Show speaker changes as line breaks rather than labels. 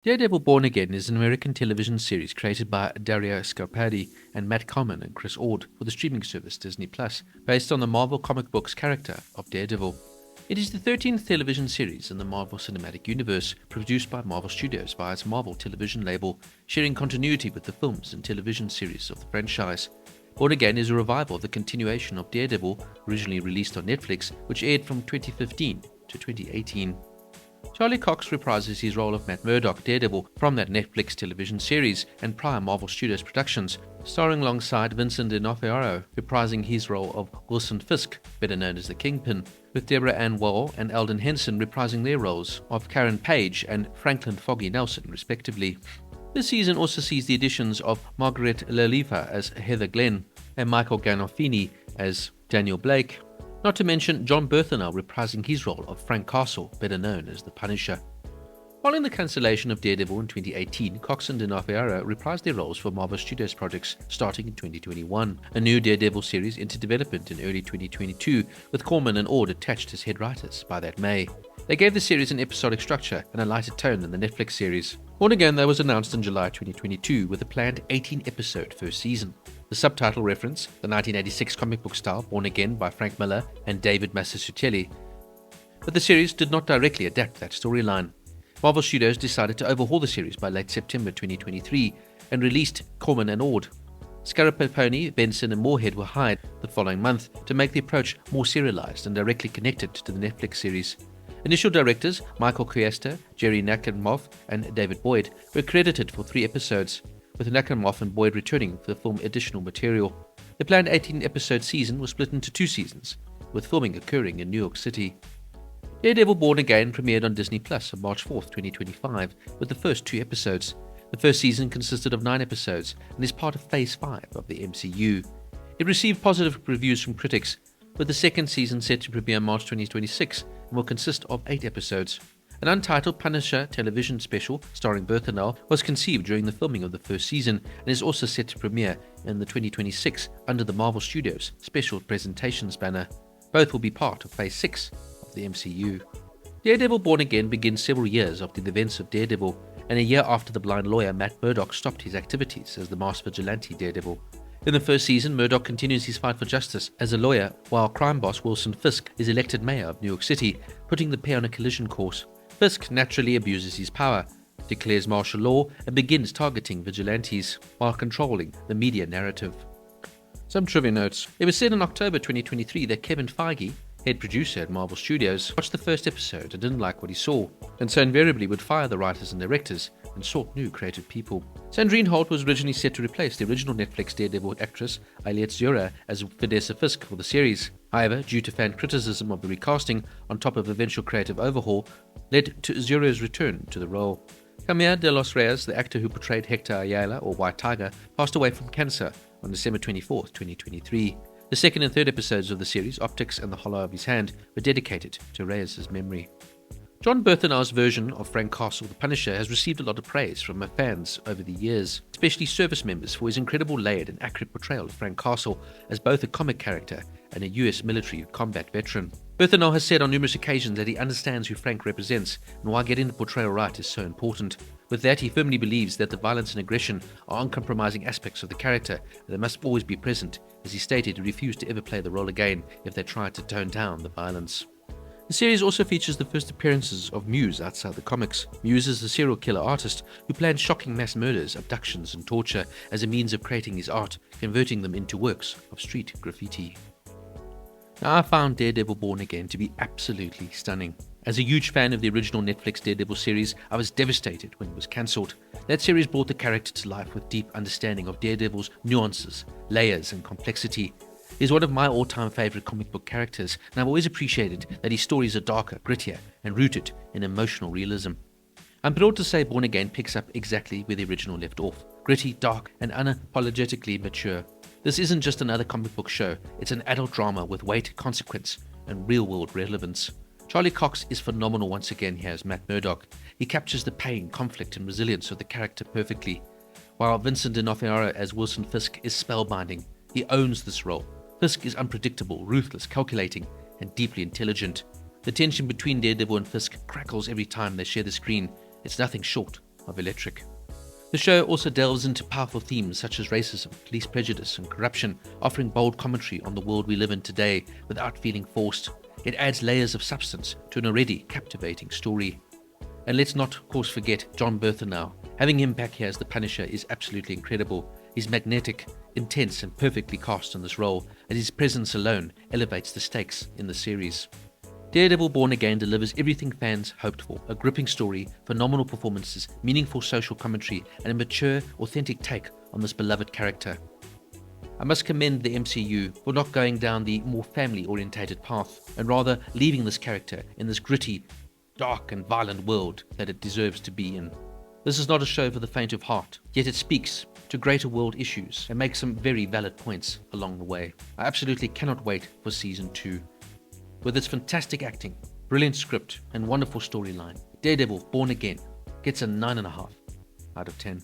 Daredevil Born Again is an American television series created by Dario Scardapane and Matt Corman and Chris Ord for the streaming service Disney+, based on the Marvel comic books character of Daredevil. It is the 13th television series in the Marvel Cinematic Universe, produced by Marvel Studios via its Marvel television label, sharing continuity with the films and television series of the franchise. Born Again is a revival of the continuation of Daredevil, originally released on Netflix, which aired from 2015 to 2018. Charlie Cox reprises his role of Matt Murdock, Daredevil, from that Netflix television series and prior Marvel Studios productions, starring alongside Vincent D'Onofrio, reprising his role of Wilson Fisk, better known as the Kingpin, with Deborah Ann Woll and Eldon Henson reprising their roles of Karen Page and Franklin Foggy Nelson, respectively. This season also sees the additions of Margaret Lalifa as Heather Glenn and Michael Gandolfini as Daniel Blake, not to mention John Berthenel reprising his role of Frank Castle, better known as the Punisher. Following the cancellation of Daredevil in 2018, Cox and D'Onofrio reprised their roles for Marvel Studios projects starting in 2021. A new Daredevil series entered development in early 2022, with Corman and Ord attached as head writers by that May. They gave the series an episodic structure and a lighter tone than the Netflix series. Born Again, though, was announced in July 2022 with a planned 18-episode first season. The subtitle reference, the 1986 comic book style Born Again by Frank Miller and David Mazzucchelli, but the series did not directly adapt that storyline. Marvel Studios decided to overhaul the series by late September 2023 and released Corman and Ord. Scardapane, Benson and Moorhead were hired the following month to make the approach more serialized and directly connected to the Netflix series. Initial directors Michael Cuesta, Jerry Nackimoff and David Boyd were credited for 3 episodes, with Nackimoff and Boyd returning for the film additional material. The planned 18-episode season was split into 2 seasons, with filming occurring in New York City. Daredevil Born Again premiered on Disney Plus on March 4, 2025, with the first 2 episodes. The first season consisted of 9 episodes and is part of Phase 5 of the MCU. It received positive reviews from critics, with the second season set to premiere March 2026 and will consist of 8 episodes. An untitled Punisher television special starring Berthenel was conceived during the filming of the first season and is also set to premiere in the 2026 under the Marvel Studios Special Presentations banner. Both will be part of Phase 6 of the MCU. Daredevil Born Again begins several years after the events of Daredevil, and a year after the blind lawyer Matt Murdock stopped his activities as the masked vigilante Daredevil. In the first season, Murdock continues his fight for justice as a lawyer, while crime boss Wilson Fisk is elected mayor of New York City, putting the pair on a collision course. Fisk naturally abuses his power, declares martial law, and begins targeting vigilantes while controlling the media narrative. Some trivia notes. It was said in October 2023 that Kevin Feige, head producer at Marvel Studios, watched the first episode and didn't like what he saw, and so invariably would fire the writers and directors and sought new creative people. Sandrine Holt was originally set to replace the original Netflix Daredevil actress Aliette Zura as Vanessa Fisk for the series. However, due to fan criticism of the recasting, on top of eventual creative overhaul, led to Zura's return to the role. Camille de los Reyes, the actor who portrayed Hector Ayala, or White Tiger, passed away from cancer on December 24, 2023. The second and third episodes of the series, Optics and the Hollow of His Hand, were dedicated to Reyes' memory. John Berthenel's version of Frank Castle, the Punisher, has received a lot of praise from fans over the years, especially service members, for his incredible layered and accurate portrayal of Frank Castle as both a comic character and a US military combat veteran. Berthenel has said on numerous occasions that he understands who Frank represents and why getting the portrayal right is so important. With that, he firmly believes that the violence and aggression are uncompromising aspects of the character and they must always be present. As he stated, he refused to ever play the role again if they tried to tone down the violence. The series also features the first appearances of Muse outside the comics. Muse is a serial killer artist who plans shocking mass murders, abductions, and torture as a means of creating his art, converting them into works of street graffiti. Now, I found Daredevil Born Again to be absolutely stunning. As a huge fan of the original Netflix Daredevil series, I was devastated when it was cancelled. That series brought the character to life with deep understanding of Daredevil's nuances, layers, and complexity. He's one of my all-time favourite comic book characters, and I've always appreciated that his stories are darker, grittier, and rooted in emotional realism. I'm proud to say Born Again picks up exactly where the original left off. Gritty, dark, and unapologetically mature. This isn't just another comic book show, it's an adult drama with weight, consequence, and real-world relevance. Charlie Cox is phenomenal once again here as Matt Murdock. He captures the pain, conflict, and resilience of the character perfectly, while Vincent D'Onofrio as Wilson Fisk is spellbinding. He owns this role. Fisk is unpredictable, ruthless, calculating, and deeply intelligent. The tension between Daredevil and Fisk crackles every time they share the screen. It's nothing short of electric. The show also delves into powerful themes such as racism, police prejudice, and corruption, offering bold commentary on the world we live in today without feeling forced. It adds layers of substance to an already captivating story. And let's not, of course, forget John Berthenau. Having him back here as the Punisher is absolutely incredible. He's magnetic, intense, and perfectly cast in this role, and his presence alone elevates the stakes in the series. Daredevil Born Again delivers everything fans hoped for: a gripping story, phenomenal performances, meaningful social commentary, and a mature, authentic take on this beloved character. I must commend the MCU for not going down the more family-orientated path, and rather leaving this character in this gritty, dark and violent world that it deserves to be in. This is not a show for the faint of heart, yet it speaks to greater world issues and makes some very valid points along the way. I absolutely cannot wait for Season 2. With its fantastic acting, brilliant script, and wonderful storyline, Daredevil Born Again gets a 9.5 out of 10.